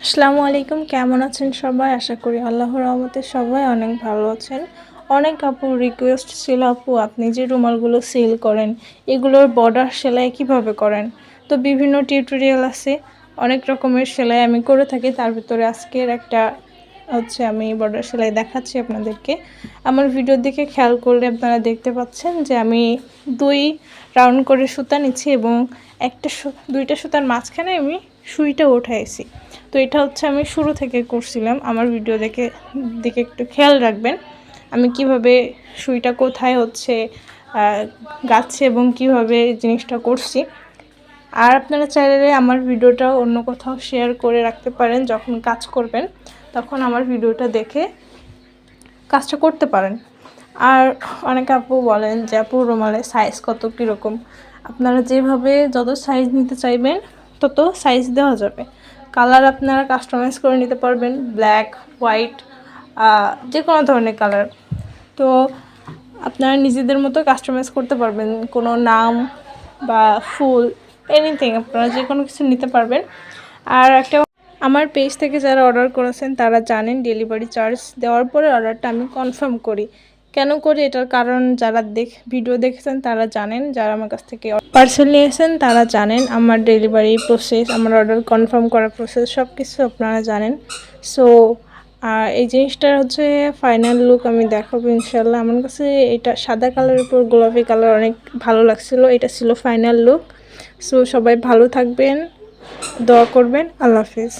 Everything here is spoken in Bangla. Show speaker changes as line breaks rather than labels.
আসসালামু আলাইকুম, কেমন আছেন সবাই? আশা করি আল্লাহর রহমতে সবাই অনেক ভালো আছেন। অনেক আপুর রিকোয়েস্ট ছিল, আপু আপনি যে রুমালগুলো সেল করেন এগুলোর বর্ডার সেলাই কিভাবে করেন। তো বিভিন্ন টিউটোরিয়াল আছে, অনেক রকমের সেলাই আমি করে থাকি। তার ভিতরে আজকের একটা হচ্ছে আমি বর্ডার সেলাই দেখাচ্ছি আপনাদেরকে। আমার ভিডিও দিকে খেয়াল করলে আপনারা দেখতে পাচ্ছেন যে আমি 2 রাউন্ড করে সুতা নিচ্ছি এবং দুইটা সুতার মাঝখানে আমি সুইটা উঠাইছি। তো এটা হচ্ছে আমি শুরু থেকে করছিলাম। আমার ভিডিও দিকে একটু খেয়াল রাখবেন আমি কিভাবে সুইটা কোথায় হচ্ছে গাচ্ছে এবং কিভাবে জিনিসটা করছি। আর আপনারা চাইলে আমার ভিডিওটা অন্য কোথাও শেয়ার করে রাখতে পারেন, যখন কাজ করবেন তখন আমার ভিডিওটা দেখে কাজটা করতে পারেন। আর অনেক আপু বলেন যে আপু রুমালের সাইজ কত কীরকম। আপনারা যেভাবে যত সাইজ নিতে চাইবেন তত সাইজ দেওয়া যাবে। কালার আপনারা কাস্টমাইজ করে নিতে পারবেন, ব্ল্যাক, হোয়াইট, যে কোনো ধরনের কালার। তো আপনারা নিজেদের মতো কাস্টমাইজ করতে পারবেন, কোনো নাম বা ফুল এনিথিং আপনারা যে কোনো কিছু নিতে পারবেন। আর একটা আমার পেজ থেকে যারা অর্ডার করেছেন তারা জানেন ডেলিভারি চার্জ দেওয়ার পরে অর্ডারটা আমি কনফার্ম করি। কেন করি এটার কারণ যারা ভিডিও দেখেছেন তারা জানেন, যারা আমার কাছ থেকে পার্সেল নিয়েছেন তারা জানেন আমার ডেলিভারি প্রসেস, আমার অর্ডার কনফার্ম করার প্রসেস সব কিছু আপনারা জানেন। সো আর এই জিনিসটার হচ্ছে ফাইনাল লুক আমি দেখাবো ইনশাল্লাহ। আমার কাছে এটা সাদা কালারের উপর গোলাপি কালার অনেক ভালো লাগছিলো, এটা ছিল ফাইনাল লুক। সো সবাই ভালো থাকবেন, দোয়া করবেন। আল্লাহ হাফিজ।